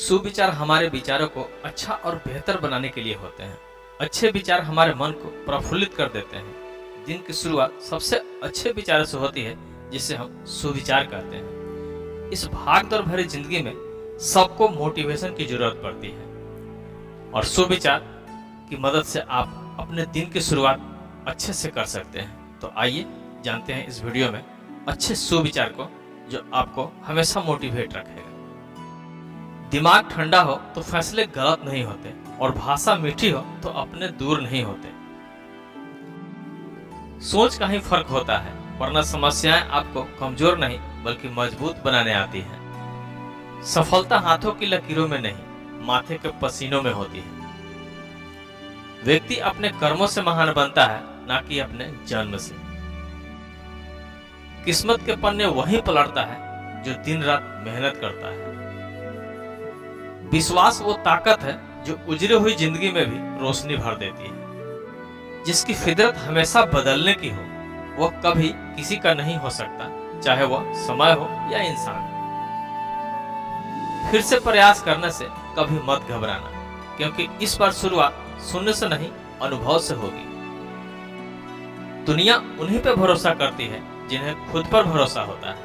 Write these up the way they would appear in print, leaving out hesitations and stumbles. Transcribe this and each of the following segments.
सुविचार हमारे विचारों को अच्छा और बेहतर बनाने के लिए होते हैं। अच्छे विचार हमारे मन को प्रफुल्लित कर देते हैं। दिन की शुरुआत सबसे अच्छे विचारों से होती है, जिसे हम सुविचार कहते हैं। इस भागदौड़ भरी जिंदगी में सबको मोटिवेशन की जरूरत पड़ती है और सुविचार की मदद से आप अपने दिन की शुरुआत अच्छे से कर सकते हैं। तो आइए जानते हैं इस वीडियो में अच्छे सुविचार को, जो आपको हमेशा मोटिवेट रखेगा। दिमाग ठंडा हो तो फैसले गलत नहीं होते और भाषा मीठी हो तो अपने दूर नहीं होते। सोच का ही फर्क होता है, वरना समस्याएं आपको कमजोर नहीं बल्कि मजबूत बनाने आती हैं। सफलता हाथों की लकीरों में नहीं, माथे के पसीनों में होती है। व्यक्ति अपने कर्मों से महान बनता है, ना कि अपने जन्म से। किस्मत के पन्ने वही पलटता है जो दिन रात मेहनत करता है। विश्वास वो ताकत है जो उजड़ी हुई जिंदगी में भी रोशनी भर देती है। जिसकी फितरत हमेशा बदलने की हो, वह कभी किसी का नहीं हो सकता, चाहे वह समय हो या इंसान। फिर से प्रयास करने से कभी मत घबराना, क्योंकि इस बार शुरुआत शून्य से नहीं, अनुभव से होगी। दुनिया उन्हीं पे भरोसा करती है जिन्हें खुद पर भरोसा होता है।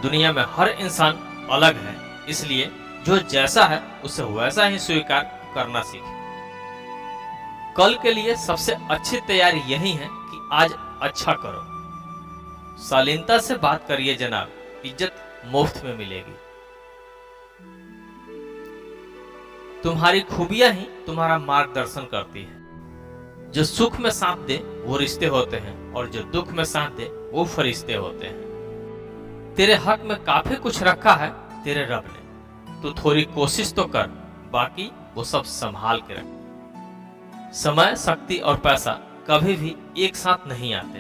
दुनिया में हर इंसान अलग है, इसलिए जो जैसा है उसे वैसा ही स्वीकार करना सीखें। कल के लिए सबसे अच्छी तैयारी यही है कि आज अच्छा करो। शालीनता से बात करिए जनाब, इज्जत मुफ्त में मिलेगी। तुम्हारी खूबियां ही तुम्हारा मार्गदर्शन करती है। जो सुख में साथ दे वो रिश्ते होते हैं, और जो दुख में साथ दे वो फरिश्ते होते हैं। तेरे हक में काफी कुछ रखा है तेरे रब ने, तो थोड़ी कोशिश तो कर, बाकी वो सब संभाल के रख। समय, शक्ति और पैसा कभी भी एक साथ नहीं आते।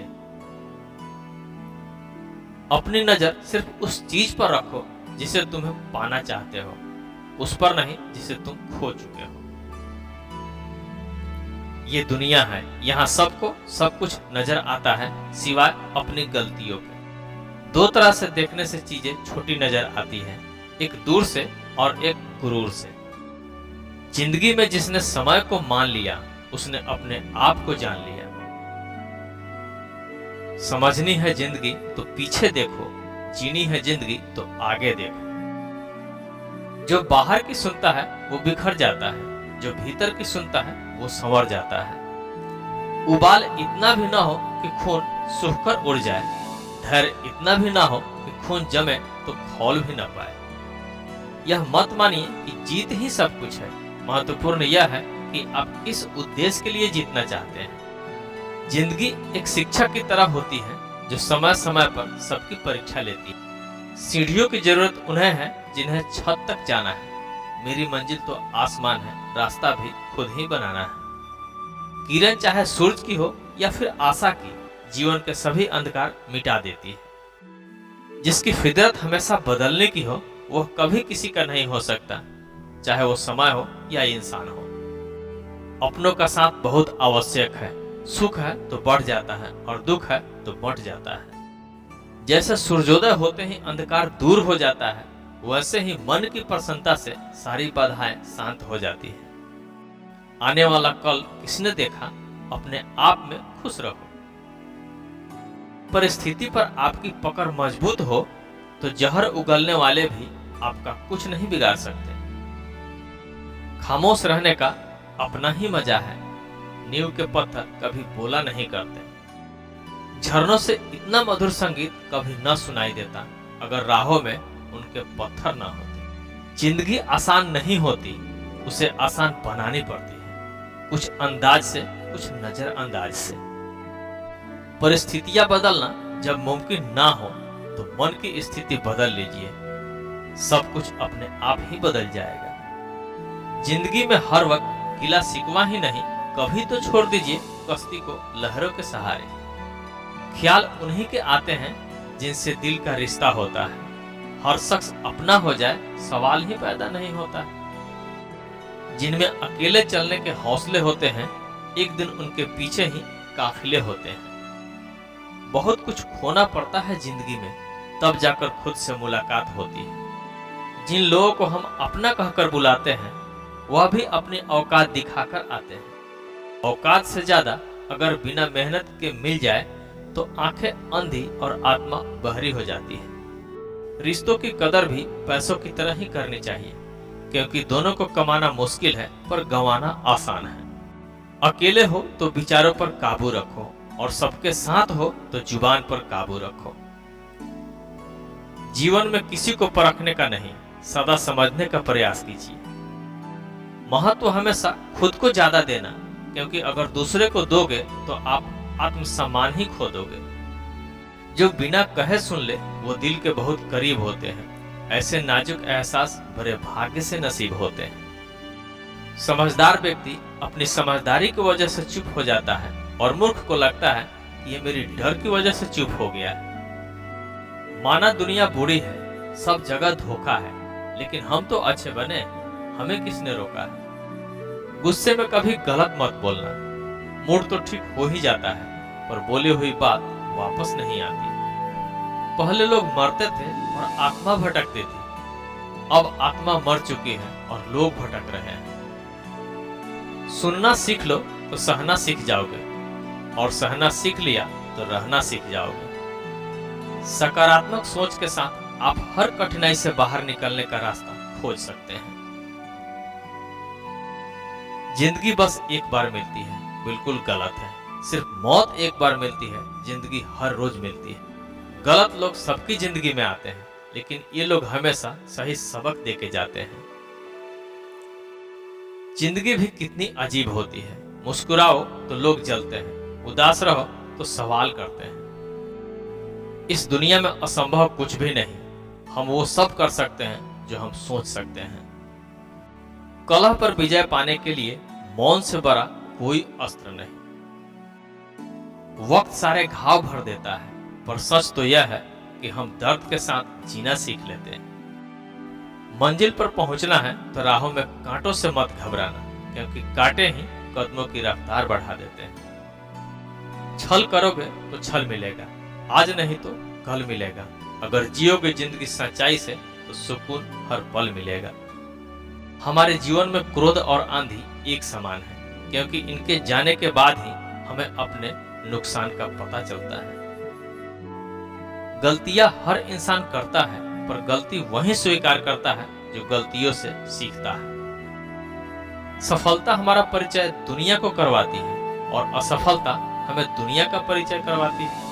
अपनी नजर सिर्फ उस चीज पर रखो जिसे तुम्हें पाना चाहते हो, उस पर नहीं जिसे तुम खो चुके हो। ये दुनिया है, यहाँ सबको सब कुछ नजर आता है सिवाय अपनी गलतियों के। दो तरह से देखने से चीजें छोटी नजर आती है, एक दूर से और एक गुरूर से। जिंदगी में जिसने समय को मान लिया, उसने अपने आप को जान लिया। समझनी है जिंदगी तो पीछे देखो, जीनी है जिंदगी तो आगे देखो। जो बाहर की सुनता है वो बिखर जाता है, जो भीतर की सुनता है वो संवर जाता है। उबाल इतना भी ना हो कि खून सूखकर उड़ जाए, धैर्य इतना भी ना हो कि खून जमे तो खौल भी ना पाए। यह मत मानिए कि जीत ही सब कुछ है, महत्वपूर्ण यह है कि आप किस उद्देश्य के लिए जीतना चाहते हैं। जिंदगी एक शिक्षक की तरह होती है जो समय समय पर सबकी परीक्षा लेती है। सीढ़ियों की जरूरत उन्हें है जिन्हें छत तक जाना है। मेरी मंजिल तो आसमान है, रास्ता भी खुद ही बनाना है। किरण चाहे सूरज की हो या फिर आशा की, जीवन के सभी अंधकार मिटा देती है। जिसकी फितरत हमेशा बदलने की हो, वह कभी किसी का नहीं हो सकता, चाहे वो समय हो या इंसान हो। अपनों का साथ बहुत आवश्यक है। सुख है तो बढ़ जाता है और दुख है तो बढ़ जाता है। जैसे सूर्योदय होते ही अंधकार दूर हो जाता है, वैसे ही मन की प्रसन्नता से सारी बाधाएं शांत हो जाती है। आने वाला कल किसने देखा, अपने आप में खुश रहो। परिस्थिति पर आपकी पकड़ मजबूत हो तो जहर उगलने वाले भी आपका कुछ नहीं बिगाड़ सकते। खामोश रहने का अपना ही मजा है। नींव के पत्थर कभी बोला नहीं करते। झरनों से इतना मधुर संगीत कभी न सुनाई देता अगर राहों में उनके पत्थर न होते। जिंदगी आसान नहीं होती, उसे आसान बनानी पड़ती है, कुछ अंदाज से, कुछ नजरअंदाज से। परिस्थितियां बदलना जब मुमकिन ना हो तो मन की स्थिति बदल लीजिए, सब कुछ अपने आप ही बदल जाएगा। जिंदगी में हर वक्त गिला शिकवा ही नहीं, कभी तो छोड़ दीजिए कश्ती को लहरों के सहारे। ख्याल उन्हीं के आते हैं जिनसे दिल का रिश्ता होता है। हर शख्स अपना हो जाए सवाल ही पैदा नहीं होता। जिनमें अकेले चलने के हौसले होते हैं, एक दिन उनके पीछे ही काफिले होते हैं। बहुत कुछ खोना पड़ता है जिंदगी में, तब जाकर खुद से मुलाकात होती है। जिन लोगों को हम अपना कहकर बुलाते हैं वह भी अपनी औकात दिखाकर आते हैं। औकात से ज्यादा अगर बिना मेहनत के मिल जाए तो आंखें अंधी और आत्मा बहरी हो जाती है। रिश्तों की कदर भी पैसों की तरह ही करनी चाहिए, क्योंकि दोनों को कमाना मुश्किल है पर गंवाना आसान है। अकेले हो तो विचारों पर काबू रखो और सबके साथ हो तो जुबान पर काबू रखो। जीवन में किसी को परखने का नहीं, सदा समझने का प्रयास कीजिए। महत्व हमेशा खुद को ज्यादा देना, क्योंकि अगर दूसरे को दोगे तो आप आत्मसम्मान ही खो दोगे। जो बिना कहे सुन ले वो दिल के बहुत करीब होते हैं। ऐसे नाजुक एहसास बड़े भाग्य से नसीब होते हैं। समझदार व्यक्ति अपनी समझदारी की वजह से चुप हो जाता है और मूर्ख को लगता है कि ये मेरी डर की वजह से चुप हो गया है। माना दुनिया बुरी है, सब जगह धोखा है, लेकिन हम तो अच्छे बने, हमें किसने रोका है। गुस्से में कभी गलत मत बोलना। मूड तो ठीक हो ही जाता है पर बोली हुई बात वापस नहीं आती। पहले लोग मरते थे और आत्मा भटकती थी, अब आत्मा मर चुकी है और लोग भटक रहे हैं। सुनना सीख लो तो सहना सीख जाओगे, और सहना सीख लिया तो रहना सीख जाओगे। सकारात्मक सोच के साथ आप हर कठिनाई से बाहर निकलने का रास्ता खोज सकते हैं। जिंदगी बस एक बार मिलती है, बिल्कुल गलत है। सिर्फ मौत एक बार मिलती है, जिंदगी हर रोज मिलती है। गलत लोग सबकी जिंदगी में आते हैं, लेकिन ये लोग हमेशा सही सबक देके जाते हैं। जिंदगी भी कितनी अजीब होती है। मुस्कुराओ तो लोग जलते हैं, उदास रहो तो सवाल करते हैं। इस दुनिया में असंभव कुछ भी नहीं, हम वो सब कर सकते हैं जो हम सोच सकते हैं। कलह पर विजय पाने के लिए मौन से बड़ा कोई अस्त्र नहीं। वक्त सारे घाव भर देता है, पर सच तो यह है कि हम दर्द के साथ जीना सीख लेते हैं। मंजिल पर पहुंचना है तो राहों में कांटों से मत घबराना, क्योंकि कांटे ही कदमों की रफ्तार बढ़ा देते हैं। छल करोगे तो छल मिलेगा, आज नहीं तो कल मिलेगा। अगर जियोगे जिंदगी सच्चाई से तो सुकून हर पल मिलेगा। हमारे जीवन में क्रोध और आंधी एक समान है, क्योंकि इनके जाने के बाद ही हमें अपने नुकसान का पता चलता है। गलतियां हर इंसान करता है, पर गलती वही स्वीकार करता है जो गलतियों से सीखता है। सफलता हमारा परिचय दुनिया को करवाती है और असफलता हमें दुनिया का परिचय करवाती है।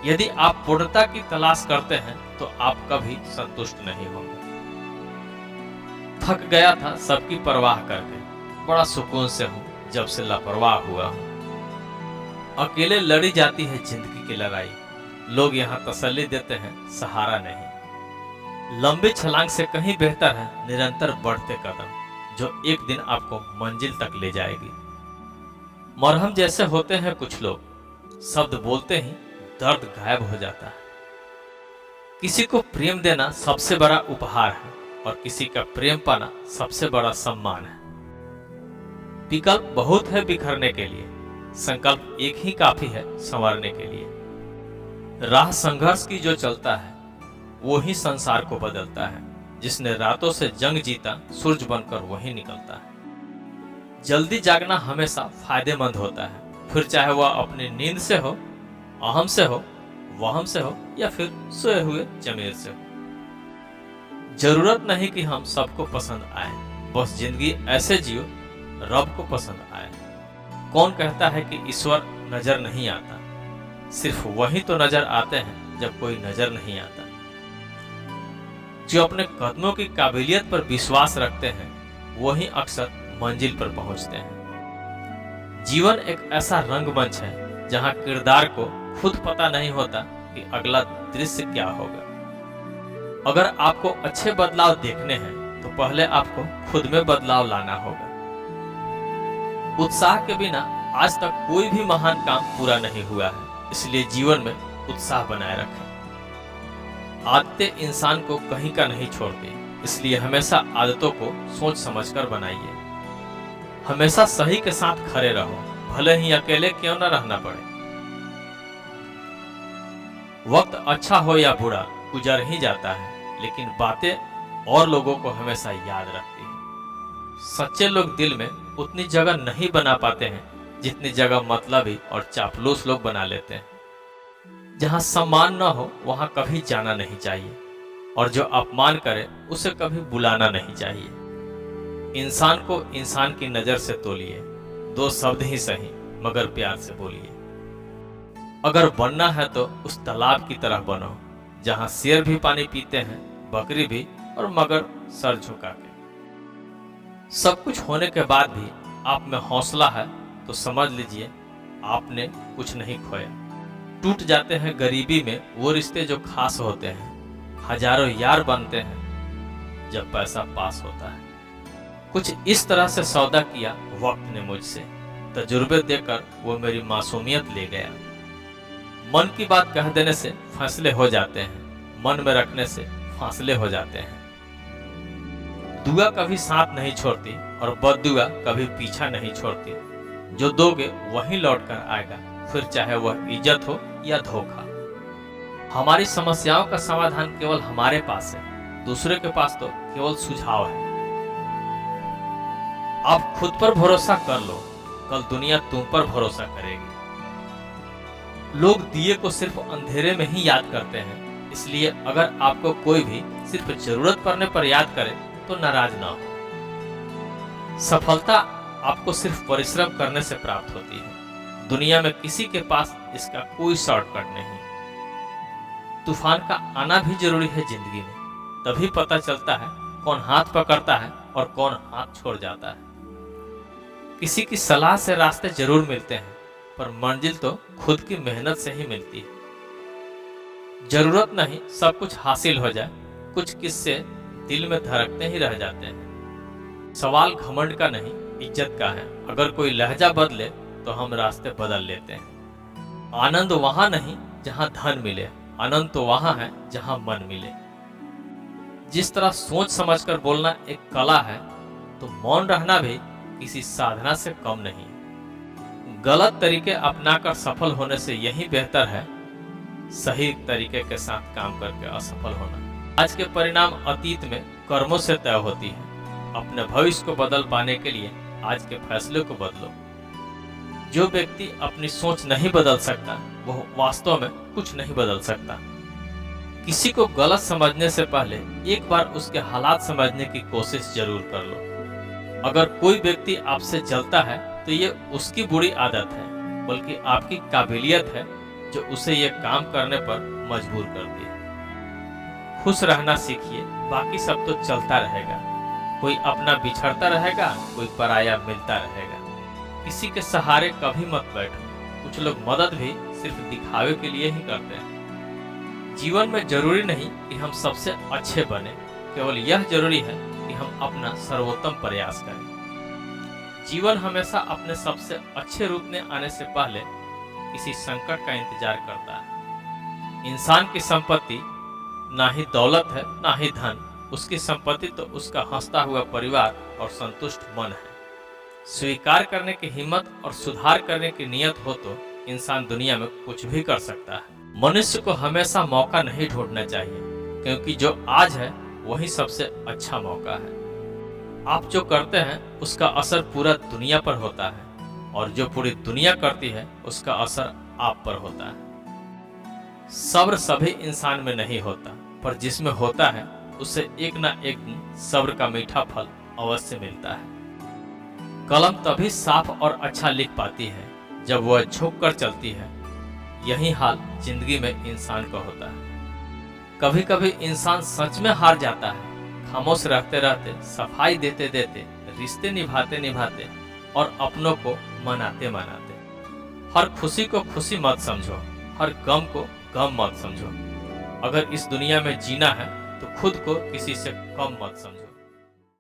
यदि आप पूर्णता की तलाश करते हैं तो आप कभी संतुष्ट नहीं होंगे। थक गया था सबकी परवाह करके, बड़ा सुकून से हूं जब से लापरवाह हुआ हूं। अकेले लड़ी जाती है जिंदगी की लड़ाई, लोग यहाँ तसल्ली देते हैं, सहारा नहीं। लंबी छलांग से कहीं बेहतर है निरंतर बढ़ते कदम, जो एक दिन आपको मंजिल तक ले जाएगी। मरहम जैसे होते हैं कुछ लोग, शब्द बोलते ही दर्द गायब हो जाता है। किसी को प्रेम देना सबसे बड़ा उपहार है और किसी का प्रेम पाना सबसे बड़ा सम्मान है। विकल्प बहुत है बिखरने के लिए, संकल्प एक ही काफी है संवारने के लिए। राह संघर्ष की जो चलता है वो ही संसार को बदलता है। जिसने रातों से जंग जीता सूरज बनकर वही निकलता है। जल्दी जागना हमेशा फायदेमंद होता है, फिर चाहे वह अपनी नींद से हो, अहम से हो, वहम से हो या फिर सोए हुए जमीर से हो। जरूरत नहीं कि हम सबको पसंद आए, बस जिंदगी ऐसे जियो रब को पसंद आए। कौन कहता है कि ईश्वर नजर नहीं आता? सिर्फ वही तो नजर आते हैं जब कोई नजर नहीं आता। जो अपने कदमों की काबिलियत पर विश्वास रखते हैं वही अक्सर मंजिल पर पहुंचते हैं। जीवन एक ऐसा रंगमंच है जहां किरदार को खुद पता नहीं होता कि अगला दृश्य क्या होगा। अगर आपको अच्छे बदलाव देखने हैं तो पहले आपको खुद में बदलाव लाना होगा। उत्साह के बिना आज तक कोई भी महान काम पूरा नहीं हुआ है, इसलिए जीवन में उत्साह बनाए रखें। आदतें इंसान को कहीं का नहीं छोड़ती, इसलिए हमेशा आदतों को सोच समझकर बनाइए। हमेशा सही के साथ खड़े रहो, भले ही अकेले क्यों न रहना पड़े। वक्त अच्छा हो या बुरा गुजर ही जाता है, लेकिन बातें और लोगों को हमेशा याद रखती है। सच्चे लोग दिल में उतनी जगह नहीं बना पाते हैं जितनी जगह मतलबी और चापलूस लोग बना लेते हैं। जहां सम्मान न हो वहां कभी जाना नहीं चाहिए, और जो अपमान करे उसे कभी बुलाना नहीं चाहिए। इंसान को इंसान की नजर से तोलिए, 2 शब्द ही सही मगर प्यार से बोलिए। अगर बनना है तो उस तालाब की तरह बनो जहां शेर भी पानी पीते हैं, बकरी भी, और मगर सर झुका के। सब कुछ होने के बाद भी आप में हौसला है तो समझ लीजिए आपने कुछ नहीं खोया। टूट जाते हैं गरीबी में वो रिश्ते जो खास होते हैं, हजारों यार बनते हैं जब पैसा पास होता है। कुछ इस तरह से सौदा किया वक्त ने मुझसे, तजुर्बे देकर वो मेरी मासूमियत ले गया। मन की बात कह देने से फैसले हो जाते हैं, मन में रखने से फासले हो जाते हैं। दुआ कभी साथ नहीं छोड़ती और बददुआ कभी पीछा नहीं छोड़ती। जो दोगे वही लौट कर आएगा, फिर चाहे वह इज्जत हो या धोखा। हमारी समस्याओं का समाधान केवल हमारे पास है, दूसरे के पास तो केवल सुझाव है। आप खुद पर भरोसा कर लो, कल दुनिया तुम पर भरोसा करेगी। लोग दिए को सिर्फ अंधेरे में ही याद करते हैं, इसलिए अगर आपको कोई भी सिर्फ जरूरत पड़ने पर याद करे तो नाराज ना हो। सफलता आपको सिर्फ परिश्रम करने से प्राप्त होती है। दुनिया में किसी के पास इसका कोई शॉर्टकट नहीं। तूफान का आना भी जरूरी है जिंदगी में, तभी पता चलता है कौन हाथ पकड़ता है और कौन हाथ छोड़ जाता है। किसी की सलाह से रास्ते जरूर मिलते हैं, पर मंजिल तो खुद की मेहनत से ही मिलती है। जरूरत नहीं सब कुछ हासिल हो जाए, कुछ किस्से दिल में धड़कते ही रह जाते हैं। सवाल घमंड का नहीं, इज्जत का है। अगर कोई लहजा बदले तो हम रास्ते बदल लेते हैं। आनंद वहां नहीं जहां धन मिले, आनंद तो वहां है जहां मन मिले। जिस तरह सोच समझकर बोलना एक कला है, तो मौन रहना भी किसी साधना से कम नहीं। गलत तरीके अपनाकर सफल होने से यही बेहतर है सही तरीके के साथ काम करके असफल होना। आज के परिणाम अतीत में कर्मों से तय होती है। अपने भविष्य को बदल पाने के लिए आज के फैसले को बदलो। जो व्यक्ति अपनी सोच नहीं बदल सकता वो वास्तव में कुछ नहीं बदल सकता। किसी को गलत समझने से पहले एक बार उसके हालात समझने की कोशिश जरूर कर लो। अगर कोई व्यक्ति आपसे जलता है तो ये उसकी बुरी आदत है, बल्कि आपकी काबिलियत है जो उसे ये काम करने पर मजबूर करती है। खुश रहना सीखिए, बाकी सब तो चलता रहेगा। कोई अपना बिछड़ता रहेगा, कोई पराया मिलता रहेगा। किसी के सहारे कभी मत बैठो। कुछ लोग मदद भी सिर्फ दिखावे के लिए ही करते हैं। जीवन में जरूरी नहीं कि हम सबसे अच्छे बने, केवल यह जरूरी है कि हम अपना सर्वोत्तम प्रयास करें। जीवन हमेशा अपने सबसे अच्छे रूप में आने से पहले किसी संकट का इंतजार करता है। इंसान की संपत्ति ना ही दौलत है ना ही धन, उसकी संपत्ति तो उसका हंसता हुआ परिवार और संतुष्ट मन है। स्वीकार करने की हिम्मत और सुधार करने की नियत हो तो इंसान दुनिया में कुछ भी कर सकता है। मनुष्य को हमेशा मौका नहीं ढूंढना चाहिए, क्योंकि जो आज है वही सबसे अच्छा मौका है। आप जो करते हैं उसका असर पूरा दुनिया पर होता है, और जो पूरी दुनिया करती है उसका असर आप पर होता है। सब्र सभी इंसान में नहीं होता, पर जिसमें होता है उसे एक ना एक दिन सब्र का मीठा फल अवश्य मिलता है। कलम तभी साफ और अच्छा लिख पाती है जब वह झुक कर चलती है। यही हाल जिंदगी में इंसान का होता है। कभी कभी इंसान सच में हार जाता है, खामोश रहते रहते, सफाई देते देते, रिश्ते निभाते निभाते और अपनों को मनाते मनाते। हर खुशी को खुशी मत समझो, हर गम को गम मत समझो। अगर इस दुनिया में जीना है तो खुद को किसी से कम मत समझो।